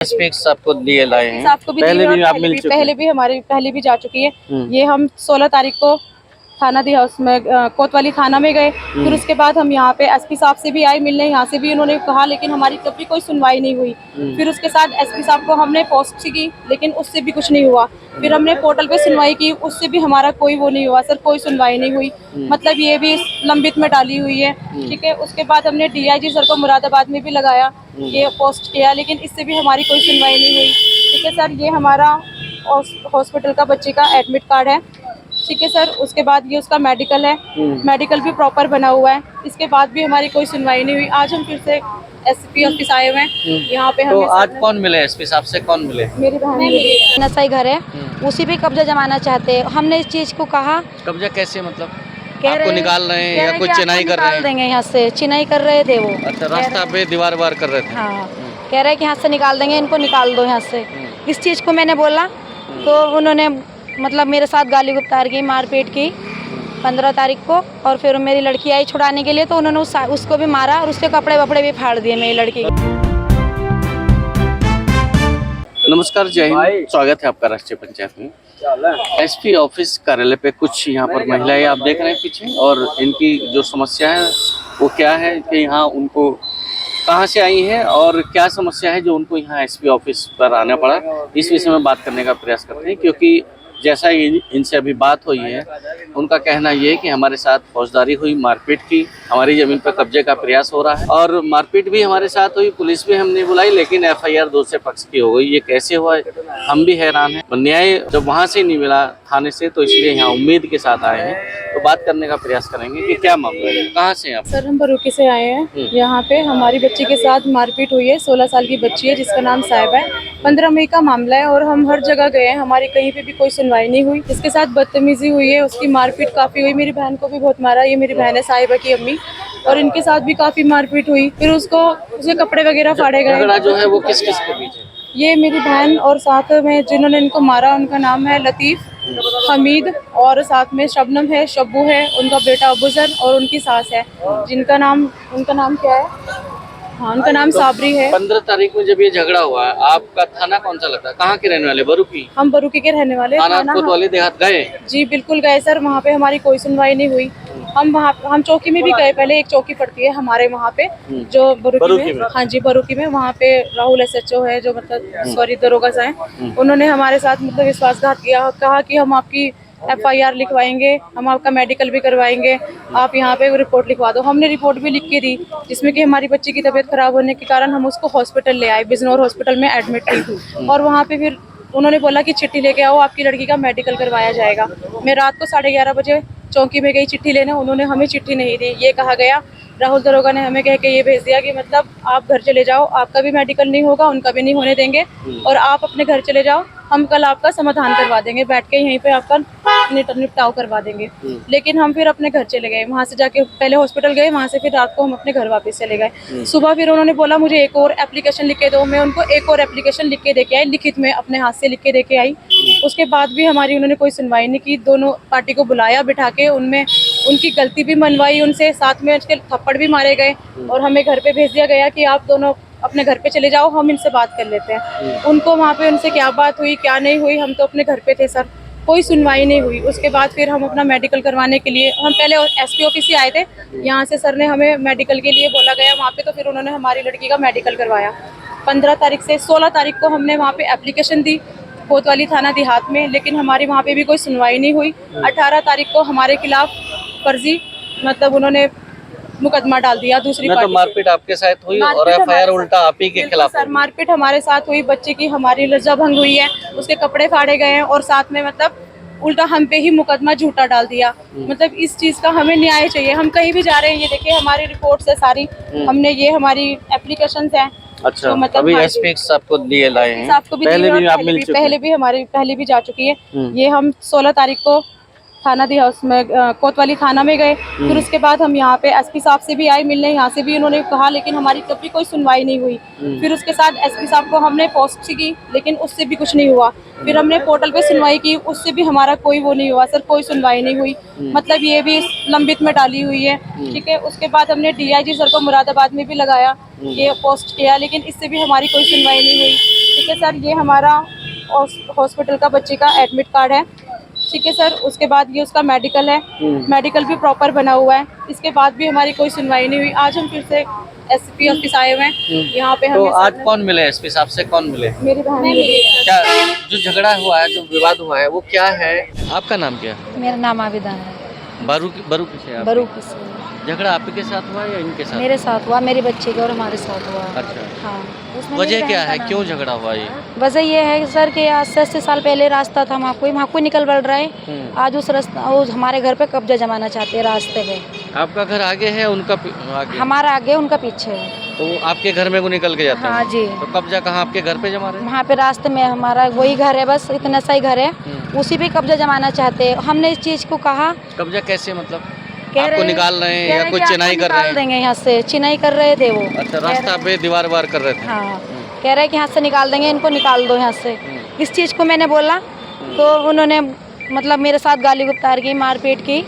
Speaks आपको दिए लाए हैं, आपको भी पहले भी आप मिल चुके हैं। पहले भी जा चुकी है। ये हम 16 तारीख को थाना दी हाउस में कोतवाली थाना में गए। फिर उसके बाद हम यहाँ पे एसपी साहब से भी आए मिलने, यहाँ से भी उन्होंने कहा, लेकिन हमारी तब भी कोई सुनवाई नहीं हुई। फिर उसके साथ एसपी साहब को हमने पोस्ट की, लेकिन उससे भी कुछ नहीं हुआ। फिर हमने पोर्टल पे सुनवाई की, उससे भी हमारा कोई वो नहीं हुआ सर, कोई सुनवाई नहीं हुई। मतलब ये भी लंबित में डाली हुई है। ठीक है, उसके बाद हमने डीआईजी सर को मुरादाबाद में भी लगाया, ये पोस्ट किया, लेकिन इससे भी हमारी कोई सुनवाई नहीं हुई। ठीक है सर, ये हमारा हॉस्पिटल का बच्चे का एडमिट कार्ड है। ठीक है सर, उसके बाद ये उसका मेडिकल है, मेडिकल भी प्रॉपर बना हुआ है। इसके बाद भी हमारी कोई सुनवाई नहीं हुई। आज हम फिर से एसपी ऑफिस आए हुए हैं यहाँ पे। तो आज कौन मिले एसपी साहब से, कौन मिले? मेरी बहन नशाई घर है, उसी पे कब्जा जमाना चाहते हैं। हमने इस चीज को कहा, कब्जा कैसे, मतलब कह आपको निकाल रहे हैं या कुछ चिनाई कर रहे हैं? देंगे यहाँ से, चिनाई कर रहे थे वो। अच्छा, रास्ता पे दीवार वार कर रहे थे। हाँ, कह रहे कि यहाँ से निकाल देंगे, इनको निकाल दो यहाँ से। इस चीज को मैंने बोला तो उन्होंने मतलब मेरे साथ गाली गुप्तार की, मारपीट की 15 तारीख को। और फिर मेरी लड़की आई छुड़ाने के लिए, तो उन्होंने उसको भी मारा और उसके कपड़े वपड़े भी फाड़ दिए मेरी लड़की के। नमस्कार, जय हिंद, स्वागत है आपका राष्ट्रीय पंचायत में। एसपी ऑफिस कार्यालय पे कुछ यहाँ पर महिलाएं आप देख रहे हैं पीछे, और इनकी जो समस्या है वो क्या है कि यहाँ उनको कहाँ से आई है और क्या समस्या है जो उनको यहाँ एसपी ऑफिस पर आना पड़ा, इस विषय में बात करने का प्रयास करते हैं। क्योंकि जैसा इनसे अभी बात हुई है, उनका कहना ये है कि हमारे साथ फौजदारी हुई, मारपीट की, हमारी जमीन पर कब्जे का प्रयास हो रहा है, और मारपीट भी हमारे साथ हुई, पुलिस भी हमने बुलाई, लेकिन एफआईआर दूसरे पक्ष की हो गई। ये कैसे हुआ है, हम भी हैरान हैं। न्याय जब वहाँ से नहीं मिला थाने से, तो इसलिए यहाँ उम्मीद के साथ आए हैं। तो बात करने का प्रयास करेंगे कि क्या मामला है, कहाँ से आप? सर, हम बरूकी से आए हैं। यहाँ पे हमारी बच्ची के साथ मारपीट हुई है। 16 साल की बच्ची है जिसका नाम साहिबा है। 15 मई का मामला है और हम हर जगह गए हैं, हमारी कहीं पे भी कोई सुनवाई नहीं हुई। इसके साथ बदतमीजी हुई है, उसकी मारपीट काफी हुई। मेरी बहन को भी बहुत मारा। ये मेरी बहन है साहिबा की अम्मी, और इनके साथ भी काफी मारपीट हुई। फिर उसके कपड़े वगैरह फाड़े गए। झगड़ा जो है वो किस किस के बीच है? ये मेरी बहन और साथ में जिन्होंने इनको मारा उनका नाम है लतीफ़, हमीद, और साथ में शबनम है, शब्बू है, उनका बेटा अबूजर, और उनकी सास है उनका नाम क्या है? हाँ, उनका नाम साबरी है। 15 तारीख में जब ये झगड़ा हुआ है, आपका थाना कौन सा लगता है? कहाँ के रहने वाले? बरूकी? हम बरूकी के रहने वाले। थाना कोतवाली देहात गए? जी बिल्कुल गए सर, वहाँ पे हमारी कोई सुनवाई नहीं हुई। हम चौकी में भी गए, पहले एक चौकी पड़ती है हमारे वहाँ पे, जो बरूकी में। हाँ जी, बरूकी में। वहाँ पे राहुल एसएचओ है, जो मतलब सॉरी दरोगा साहब, उन्होंने हमारे साथ मतलब विश्वासघात किया, कहा कि हम आपकी एफआईआर लिखवाएंगे, हम आपका मेडिकल भी करवाएंगे, आप यहाँ पे रिपोर्ट लिखवा दो। हमने रिपोर्ट भी लिख के दी, जिसमें कि हमारी बच्ची की तबीयत खराब होने के कारण हम उसको हॉस्पिटल ले आए, बिजनौर हॉस्पिटल में एडमिट की। और वहाँ पे फिर उन्होंने बोला कि चिट्ठी लेके आओ, आपकी लड़की का मेडिकल करवाया जाएगा। मैं रात को 11:30 बजे चौकी में गई चिट्ठी लेने, उन्होंने हमें चिट्ठी नहीं दी। ये कहा गया, राहुल दरोगा ने हमें कह के ये भेज दिया कि मतलब आप घर चले जाओ, आपका भी मेडिकल नहीं होगा, उनका भी नहीं होने देंगे, और आप अपने घर चले जाओ, हम कल आपका समाधान करवा देंगे, बैठ के यहीं पे आपका निपटाव करवा देंगे। लेकिन हम फिर अपने घर चले गए। वहाँ से जाके पहले हॉस्पिटल गए, वहाँ से फिर रात को हम अपने घर वापस चले गए। सुबह फिर उन्होंने बोला मुझे एक और एप्लीकेशन लिख के दो। मैं उनको एक और एप्लीकेशन लिख के देके आई, लिखित में अपने हाथ से लिख के देके आई। उसके बाद भी हमारी उन्होंने कोई सुनवाई नहीं की। दोनों पार्टी को बुलाया बिठा के, उनमें उनकी गलती भी मनवाई उनसे, साथ में उसके थप्पड़ भी मारे गए, और हमें घर पे भेज दिया गया कि आप दोनों अपने घर पे चले जाओ, हम इनसे बात कर लेते हैं। उनको वहाँ पे उनसे क्या बात हुई क्या नहीं हुई, हम तो अपने घर पे थे सर, कोई सुनवाई नहीं हुई। उसके बाद फिर हम अपना मेडिकल करवाने के लिए, हम पहले एसपी ऑफिस से आए थे, यहाँ से सर ने हमें मेडिकल के लिए बोला गया वहाँ पे, तो फिर उन्होंने हमारी लड़की का मेडिकल करवाया। 15 तारीख से 16 तारीख को हमने वहाँ पे एप्लीकेशन दी कोतवाली थाना देहात में, लेकिन हमारी वहाँ पे भी कोई सुनवाई नहीं हुई। 18 तारीख को हमारे खिलाफ फर्जी मतलब उन्होंने मुकदमा डाल दिया दूसरी पार्टी। तो मारपीट आपके साथ हुई और एफआईआर उल्टा आप ही के खिलाफ? सर, मारपीट हमारे साथ हुई, बच्चे की हमारी लज्जा भंग हुई है, उसके कपड़े फाड़े गए हैं, और साथ में मतलब उल्टा हम पे ही मुकदमा झूठा डाल दिया। मतलब इस चीज का हमें न्याय चाहिए। हम कहीं भी जा रहे हैं, ये देखिए हमारी रिपोर्ट्स है सारी, हमने ये हमारी एप्लीकेशंस हैं। अच्छा, तो मतलब अभी एसपी आपको दिए लाए हैं, आपको भी पहले भी आप मिल चुके हैं? पहले भी जा चुकी है। ये हम 16 तारीख को थाना दी हाउस में कोतवाली थाना में गए। फिर उसके बाद हम यहाँ पे एसपी साहब से भी आए मिलने, यहाँ से भी उन्होंने कहा, लेकिन हमारी तब भी कोई सुनवाई नहीं हुई। फिर उसके साथ एसपी साहब को हमने पोस्ट की, लेकिन उससे भी कुछ नहीं हुआ। फिर हमने पोर्टल पे सुनवाई की, उससे भी हमारा कोई वो नहीं हुआ सर, कोई सुनवाई नहीं हुई। मतलब ये भी लंबित में डाली हुई है। ठीक है, उसके बाद हमने डीआईजी सर को मुरादाबाद में भी लगाया, ये पोस्ट किया, लेकिन इससे भी हमारी कोई सुनवाई नहीं हुई। सर ये हमारा हॉस्पिटल का बच्चे का एडमिट कार्ड है, ठीक है सर। उसके बाद ये उसका मेडिकल है, मेडिकल भी प्रॉपर बना हुआ है। इसके बाद भी हमारी कोई सुनवाई नहीं हुई। आज हम फिर से एसपी ऑफिस आए हुए हैं यहाँ पे। तो हमें आज कौन मिले एसपी साहब से, कौन मिले? मेरी बहन मिली है। क्या जो झगड़ा हुआ है, जो विवाद हुआ है, वो क्या है? आपका नाम क्या है? मेरा नाम आबिदा है। बारू किसे आप? बरू किस झगड़ा आपके साथ हुआ या इनके साथ? मेरे साथ हुआ, मेरे बच्चे के और हमारे साथ हुआ। अच्छा, हाँ। उसमें वजह मेरी क्या बहन है, का क्यों नाम झगड़ा हुआ ये? वजह ये है सर कि आज से 80 साल पहले रास्ता था वहाँ कोई निकल बढ़ रहा है। आज उस रास्ता उस हमारे घर पे कब्जा जमाना चाहते हैं रास्ते पे। आपका घर आगे है, उनका आगे? हमारा आगे उनका पीछे है। तो आपके घर में को निकल के जाते हैं? हाँ जी। तो कब्जा कहाँ, आपके घर पे जमा रहे हैं? वहाँ पे रास्ते में हमारा वही घर है, बस इतना सा ही घर है, उसी पे कब्जा जमाना चाहते हैं। हमने इस चीज़ को कहा, कब्जा कैसे, मतलब कह आपको रहे निकाल रहे हैं कह या रहे कुछ कि चिनाई आपको कर रहे निकाल हैं? देंगे यहाँ से, चिनाई कर रहे थे वो। अच्छा, रास्ता पे दीवार वार कर रहे थे? हाँ, कह रहे कि यहाँ से निकाल देंगे, इनको निकाल दो यहाँ से। इस चीज़ को मैंने बोला तो उन्होंने मतलब मेरे साथ गाली गुप्तार की, मारपीट की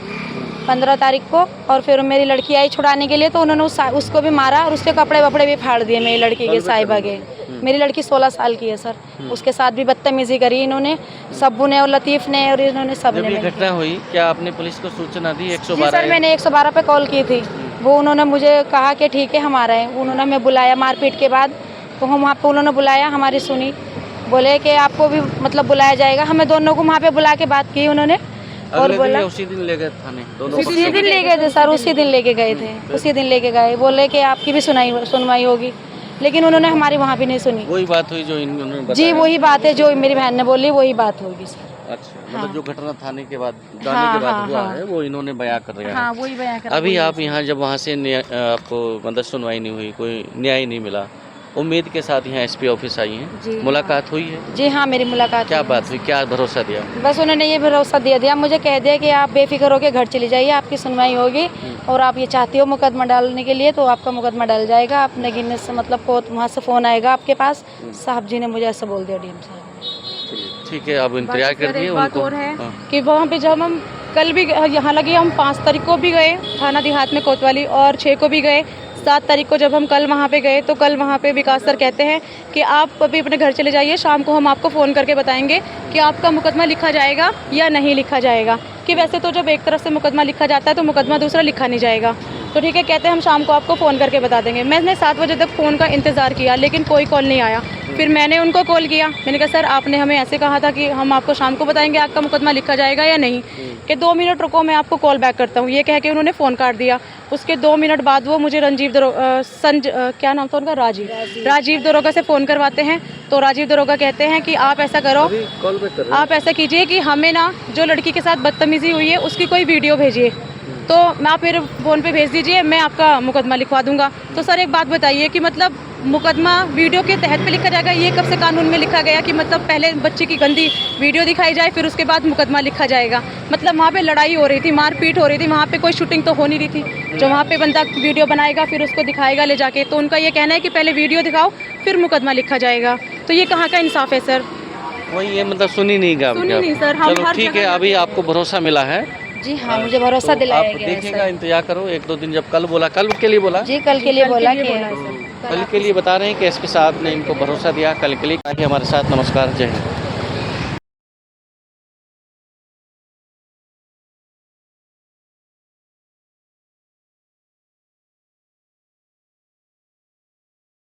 15 तारीख को। और फिर मेरी लड़की आई छुड़ाने के लिए तो उन्होंने उसको भी मारा और उसके कपड़े वपड़े भी फाड़ दिए मेरी लड़की के, साहिबा के। मेरी लड़की 16 साल की है सर, उसके साथ भी बदतमीजी करी इन्होंने, सब्बू ने और लतीफ़ ने और इन्होंने सब जब ने ये मिलकर। घटना हुई, क्या आपने पुलिस को सूचना दी? जी 112? सर, मैंने 112 पे कॉल की थी। वो उन्होंने मुझे कहा कि ठीक है हमारा है। उन्होंने हमें बुलाया मारपीट के बाद, तो हम वहाँ पे उन्होंने बुलाया, हमारी सुनी, बोले कि आपको भी मतलब बुलाया जाएगा। हमें दोनों को वहाँ पे बुला के बात की उन्होंने और अगले दिन बोला या उसी दिन ले गए थाने दोनों? उसी दिन ले गए थे सर, उसी दिन लेके गए थे, उसी दिन लेके गए। बोले कि आपकी भी सुनवाई होगी, लेकिन उन्होंने हमारी वहाँ भी नहीं सुनी। वही बात हुई जो इन्होंने बताया? जी वही बात है जो मेरी बहन ने बोली, वही बात होगी सर। अच्छा, मतलब हाँ। जो घटना थाने के बाद जाने हाँ, के बाद हाँ, हुआ हाँ। है, वो इन्होंने बयां कर दिया हाँ है। वही बयां कर। अभी आप यहाँ जब वहाँ से आपको मतलब सुनवाई नहीं हुई, कोई न्याय नहीं मिला, उम्मीद के साथ यहाँ एसपी ऑफिस आई हैं, जी, मुलाकात हुई है? जी हाँ, मेरी मुलाकात क्या हुई। बात हुई, क्या भरोसा दिया? बस उन्होंने ये भरोसा दे दिया, मुझे कह दिया कि आप बेफिक्र होकर घर चली जाइए, आपकी सुनवाई होगी और आप ये चाहती हो मुकदमा डालने के लिए तो आपका मुकदमा डाल जाएगा। आपने गिनने से मतलब वहाँ से फ़ोन आएगा आपके पास। साहब जी ने मुझे ऐसा बोल दिया, डीएम साहब। ठीक है, आप इंतजार कर दिए एक बात उनको? और है हाँ। कि वहाँ पे जब हम कल भी यहाँ लगे, हम 5 तारीख को भी गए थाना देहात में कोतवाली और 6 को भी गए। 7 तारीख को जब हम कल वहाँ पे गए तो कल वहाँ पे विकास सर कहते हैं कि आप अभी अपने घर चले जाइए, शाम को हम आपको फ़ोन करके बताएंगे कि आपका मुकदमा लिखा जाएगा या नहीं लिखा जाएगा। कि वैसे तो जब एक तरफ से मुकदमा लिखा जाता है तो मुकदमा दूसरा लिखा नहीं जाएगा। तो ठीक है, कहते हैं हम शाम को आपको फ़ोन करके बता देंगे। मैंने 7 बजे तक फ़ोन का इंतज़ार किया लेकिन कोई कॉल नहीं आया। फिर मैंने उनको कॉल किया, मैंने कहा सर आपने हमें ऐसे कहा था कि हम आपको शाम को बताएंगे आपका मुकदमा लिखा जाएगा या नहीं, कि 2 मिनट रुको मैं आपको कॉल बैक करता हूँ। ये कह के उन्होंने फ़ोन काट दिया। उसके 2 मिनट बाद वो मुझे क्या नाम था उनका, राजीव दरोगा से फ़ोन करवाते हैं। तो राजीव दरोगा कहते हैं कि आप ऐसा करो, कॉल बैक कर रहे हैं? आप ऐसा कीजिए कि हमें ना जो लड़की के साथ बदतमीजी हुई है उसकी कोई वीडियो भेजिए, तो आप मेरे फ़ोन पे भेज दीजिए, मैं आपका मुकदमा लिखवा दूंगा। तो सर एक बात बताइए कि मतलब मुकदमा वीडियो के तहत पे लिखा जाएगा, ये कब से कानून में लिखा गया कि मतलब पहले बच्चे की गंदी वीडियो दिखाई जाए फिर उसके बाद मुकदमा लिखा जाएगा? मतलब वहाँ पे लड़ाई हो रही थी, मारपीट हो रही थी, वहाँ पे कोई शूटिंग तो हो नहीं रही थी। जो वहाँ पे बंदा वीडियो बनाएगा फिर उसको दिखाएगा ले जाके, तो उनका ये कहना है कि पहले वीडियो दिखाओ फिर मुकदमा लिखा जाएगा। तो ये कहाँ का इंसाफ है सर? वही ये मतलब सुनी नहीं गा? सुनी नहीं सर, हम चलो हर ठीक है, जगह अभी आपको भरोसा मिला है? जी हाँ, मुझे भरोसा तो दिलाया आप गया है देखिएगा, सर। इंतजार करो 1-2 दिन। जब कल बोला, कल के लिए बोला? जी कल के लिए बोला कि कल के लिए बता रहे हैं कि एसपी साहब ने इनको भरोसा दिया, कल के लिए हमारे साथ। नमस्कार, जय हिंद।